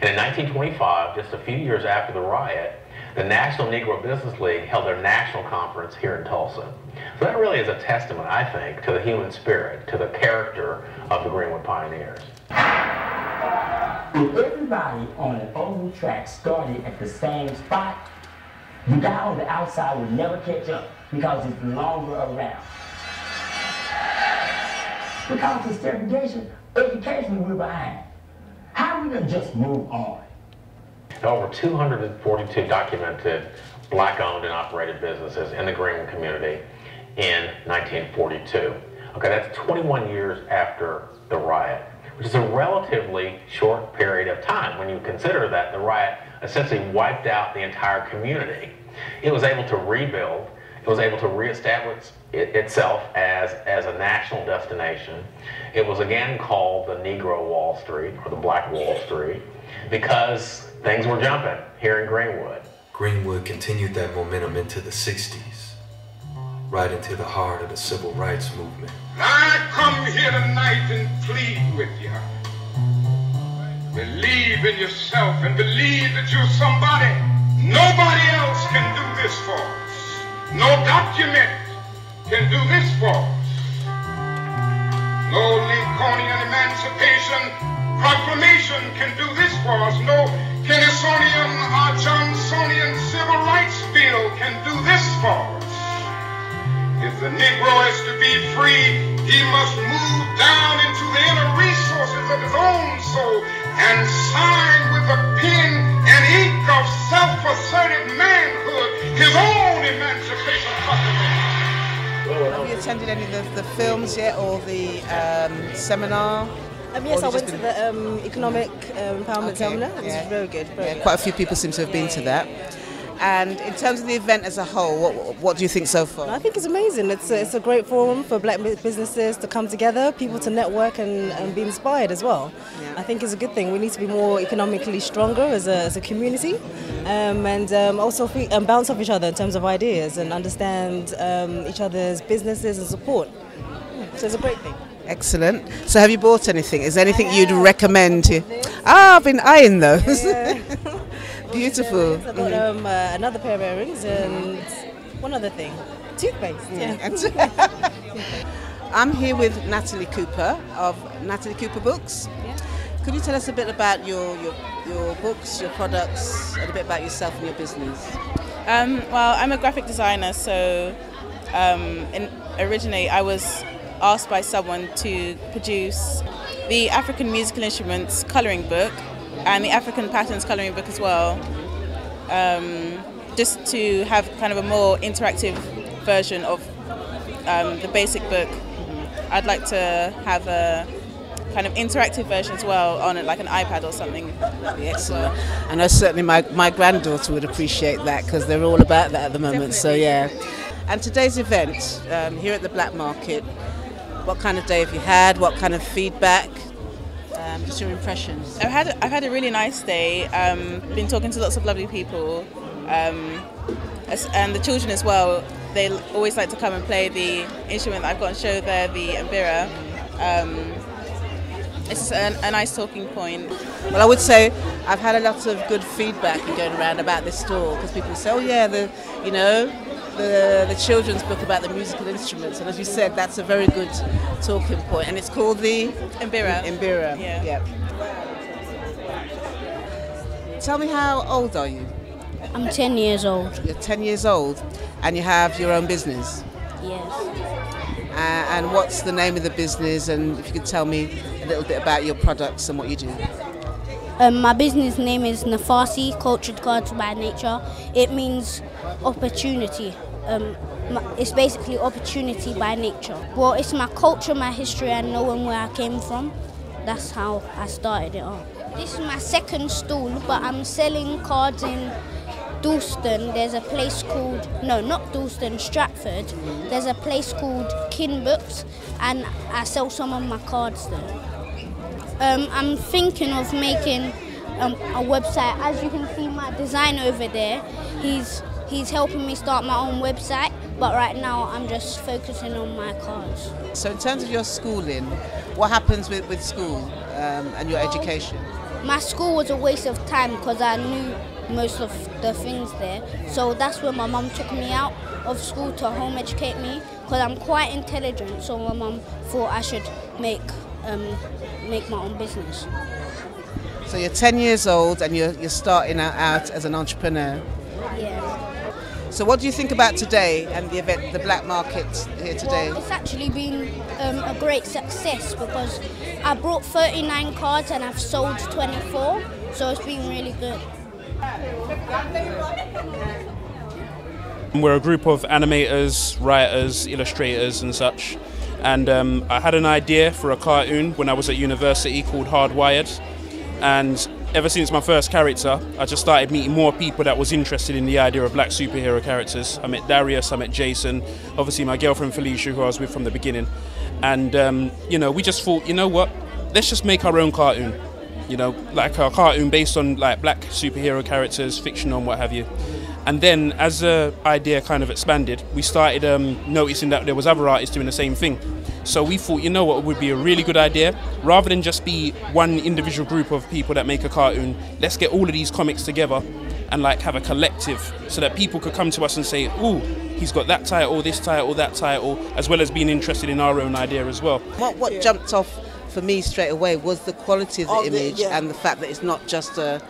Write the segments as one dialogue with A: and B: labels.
A: And in 1925, just a few years after the riot, the National Negro Business League held their national conference here in Tulsa. So that really is a testament, I think, to the human spirit, to the character of the Greenwood Pioneers.
B: If everybody on an old track started at the same spot, the guy on the outside would never catch up because it's longer around. Because of segregation, education, we're behind. How are we going to just move on?
A: Over 242 documented black-owned and operated businesses in the Greenwood community in 1942. Okay, that's 21 years after the riot, which is a relatively short period of time when you consider that the riot essentially wiped out the entire community. It was able to rebuild. It was able to reestablish itself as a national destination. It was again called the Negro Wall Street, or the Black Wall Street, because things were jumping here in Greenwood.
C: Greenwood continued that momentum into the 60s, right into the heart of the civil rights movement.
D: I come here tonight and plead with you. Believe in yourself and believe that you're somebody. Nobody else can do this for us. No document can do this for us. No Lincolnian Emancipation Proclamation can do this for us. No Kennisonian or Johnsonian Civil Rights Bill can do this for us. If the Negro is to be free, he must move down into the inner resources of his own soul and sign with the pen and ink of self-assertive manhood his own Emancipation Proclamation.
E: Have you attended any of the films yet, or the seminar?
F: Yes, I went to the economic empowerment seminar. It was very good. Very good.
E: Quite a few people seem to have been to that. And in terms of the event as a whole, what do you think so far?
F: I think it's amazing. It's a great forum for black businesses to come together, people to network and be inspired as well. Yeah. I think it's a good thing. We need to be more economically stronger as a community, and also bounce off each other in terms of ideas and understand each other's businesses and support. So it's a great thing.
E: Excellent. So have you bought anything? Is there anything you'd recommend to? I've been eyeing those.
F: Yeah.
E: Beautiful.
F: I got another pair of earrings and one other thing, toothpaste. Yeah.
E: I'm here with Natalie Cooper of Natalie Cooper Books.
F: Yeah.
E: Could you tell us a bit about your books, your products, and a bit about yourself and your business?
G: Well, I'm a graphic designer, so originally I was asked by someone to produce the African musical instruments colouring book and the African patterns colouring book as well, just to have kind of a more interactive version of the basic book. I'd like to have a kind of interactive version as well on like an iPad or something.
E: That'd be excellent. I know certainly my granddaughter would appreciate that, because they're all about that at the moment. Definitely. So yeah. And today's event here at the Black Market, what kind of day have you had? What kind of feedback? Just your impressions.
G: I've had a really nice day. Been talking to lots of lovely people, and the children as well. They always like to come and play the instrument that I've got on show there, the mbira. It's a nice talking point.
E: Well, I would say I've had a lot of good feedback going around about this store, because people say, oh yeah, the children's book about the musical instruments, and as you said, that's a very good talking point, and it's called the
G: mbira.
E: Mbira.
G: Yeah.
E: Yep. Tell me, how old are you?
H: I'm 10 years old.
E: You're 10 years old, and you have your own business?
H: Yes.
E: And what's the name of the business, and if you could tell me a little bit about your products and what you do?
H: My business name is Nafasi, Cultured Cards by Nature. It means opportunity. It's basically opportunity by nature. Well, it's my culture, my history, and knowing where I came from. That's how I started it off. This is my second stall, but I'm selling cards in Dalston. There's a place called, no, not Dalston, Stratford. There's a place called Kin Books, and I sell some of my cards there. I'm thinking of making a website. As you can see, my designer over there, he's helping me start my own website, but right now I'm just focusing on my cards.
E: So in terms of your schooling, what happens with school and your education?
H: my school was a waste of time because I knew most of the things there. So that's when my mum took me out of school to home educate me, because I'm quite intelligent. So my mum thought I should make my own business.
E: So you're 10 years old and you're starting out as an entrepreneur.
H: Yeah.
E: So what do you think about today and the event, the black market here today?
H: Well, it's actually been a great success because I brought 39 cards and I've sold 24, so it's been really good.
I: We're a group of animators, writers, illustrators and such, and I had an idea for a cartoon when I was at university called Hardwired, and ever since my first character, I just started meeting more people that was interested in the idea of black superhero characters. I met Darius, I met Jason, obviously my girlfriend Felicia, who I was with from the beginning. And, you know, we just thought, you know what, let's just make our own cartoon. You know, like a cartoon based on like black superhero characters, fiction and what have you. And then as the idea kind of expanded, we started noticing that there was other artists doing the same thing. So we thought, you know what, it would be a really good idea, rather than just be one individual group of people that make a cartoon, let's get all of these comics together and like have a collective so that people could come to us and say, ooh, he's got that title, this title, that title, as well as being interested in our own idea as well.
E: What jumped off for me straight away was the quality of the image and the fact that it's not just a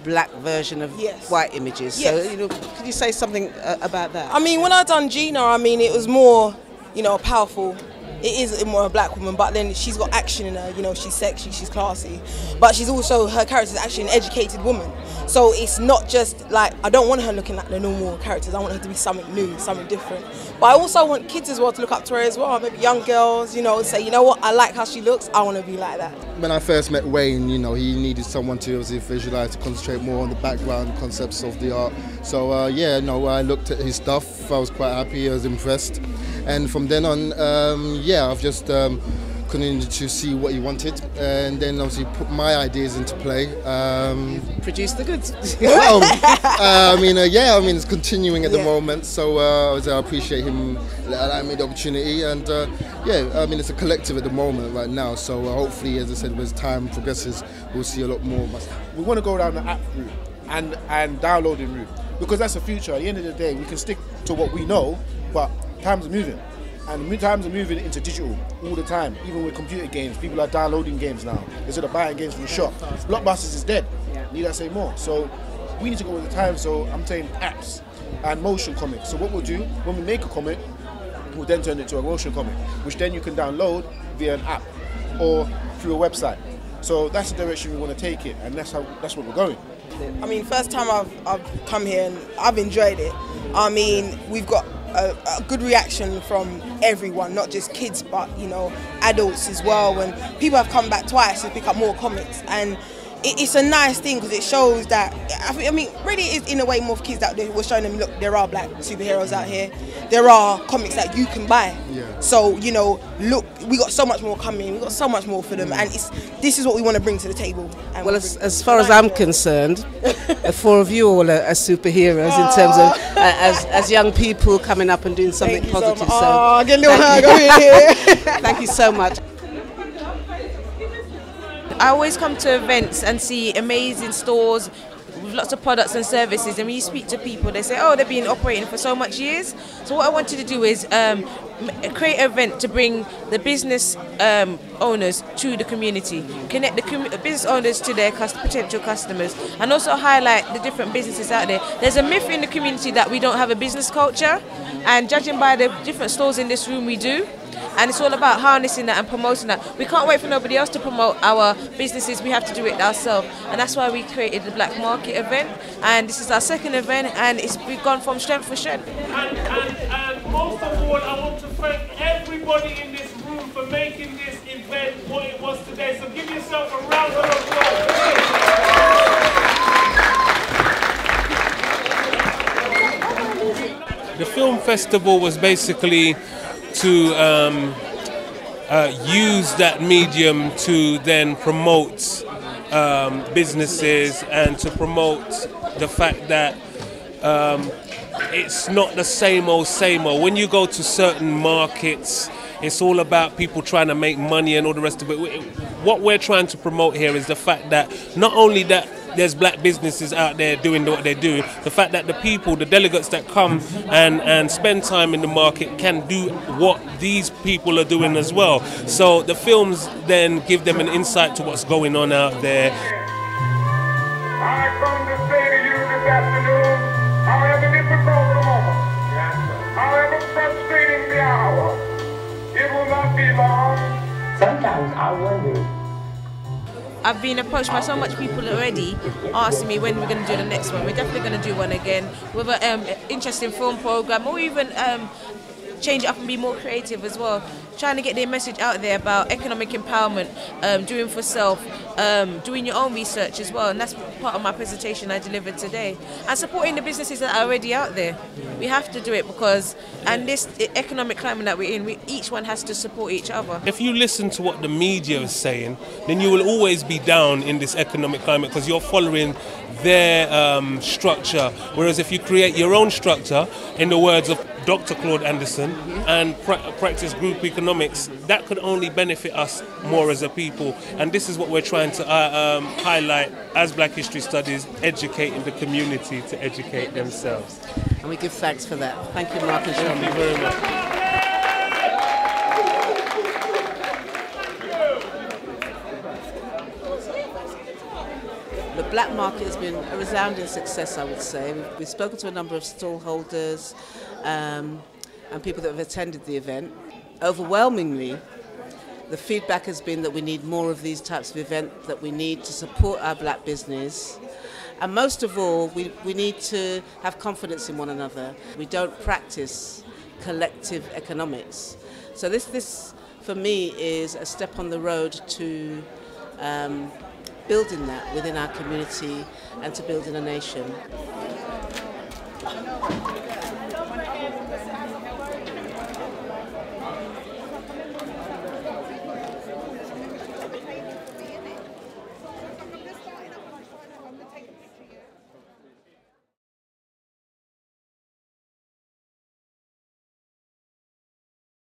E: black version of white images. So, you know, could you say something about that?
J: I mean, when I done Gina, I mean, it was more, you know, powerful. It is more a black woman, but then she's got action in her, you know, she's sexy, she's classy, but she's also, her character is actually an educated woman. So it's not just like, I don't want her looking like the normal characters, I want her to be something new, something different. But I also want kids as well to look up to her as well, maybe young girls, you know, say, you know what, I like how she looks, I want to be like that.
K: When I first met Wayne, you know, he needed someone to obviously visualise, to concentrate more on the background concepts of the art. So yeah, no, I looked at his stuff, I was quite happy, I was impressed. And from then on, yeah, I've just continued to see what he wanted, and then obviously put my ideas into play.
E: Produce the goods.
K: Well, I mean, yeah, I mean, it's continuing at the moment, so I appreciate him allowing me the opportunity, and yeah, I mean, it's a collective at the moment right now, so hopefully, as I said, as time progresses, we'll see a lot more of us.
L: We want to go down the app route and downloading route, because that's the future. At the end of the day, we can stick to what we know, but times are moving. And times are moving into digital all the time. Even with computer games, people are downloading games now instead of buying games from the shop. Blockbusters is dead. Need I say more? So we need to go with the times. So I'm saying apps and motion comics. So what we'll do when we make a comic, we'll then turn it to a motion comic, which then you can download via an app or through a website. So that's the direction we want to take it, and that's what we're going.
J: I mean, first time I've come here and I've enjoyed it. I mean, we've got a good reaction from everyone, not just kids, but you know, adults as well. And people have come back twice to pick up more comics, and it's a nice thing because it shows that, I mean, really it is in a way more for kids that we're showing them, look, there are black superheroes out here. There are comics that you can buy. So, you know, look, we got so much more coming, we got so much more for them, and this is what we want to bring to the table. And well,
E: as far as I'm concerned, the four of you all are superheroes in terms of as young people coming up and doing something positive. So
J: get a little hug over here.
E: Thank you so much.
M: I always come to events and see amazing stores with lots of products and services, and when you speak to people, they say, oh, they've been operating for so much years. So what I wanted to do is create an event to bring the business owners to the community, connect the business owners to their potential customers, and also highlight the different businesses out there. There's a myth in the community that we don't have a business culture, and judging by the different stores in this room, we do. And it's all about harnessing that and promoting that. We can't wait for nobody else to promote our businesses, we have to do it ourselves. And that's why we created the Black Market event. And this is our second event, and we've gone from strength to strength.
N: And most of all, I want to thank everybody in this room for making this event what it was today. So give yourself a round of applause.
O: The film festival was basically to use that medium to then promote businesses and to promote the fact that it's not the same old. When you go to certain markets, It's all about people trying to make money and all the rest of it. What we're trying to promote here is the fact that not only that there's black businesses out there doing what they do, the fact that the people, the delegates that come and spend time in the market can do what these people are doing as well. So the films then give them an insight to what's going on out there.
D: I come to say to you this afternoon, however difficult the moment, however frustrating the hour, it will not be long.
B: Sometimes I wonder.
M: I've been approached by so much people already asking me when we're going to do the next one. We're definitely going to do one again with an interesting film program, or even change it up and be more creative as well. Trying to get their message out there about economic empowerment, doing for self, doing your own research as well. And that's part of my presentation I delivered today. And supporting the businesses that are already out there. We have to do it because, and this economic climate that we're in, each one has to support each other.
O: If you listen to what the media is saying, then you will always be down in this economic climate because you're following their structure. Whereas if you create your own structure, in the words of Dr. Claude Anderson, and practice group economics, that could only benefit us more as a people. And this is what we're trying to highlight as Black History Studies, educating the community to educate themselves.
E: And we give thanks for that. Thank you, Mark and Sean.
O: Thank you very much.
E: The black market has been a resounding success, I would say. We've spoken to a number of stallholders and people that have attended the event. Overwhelmingly, the feedback has been that we need more of these types of events, that we need to support our black business. And most of all, we need to have confidence in one another. We don't practice collective economics. So this for me, is a step on the road to building that within our community and to building a nation.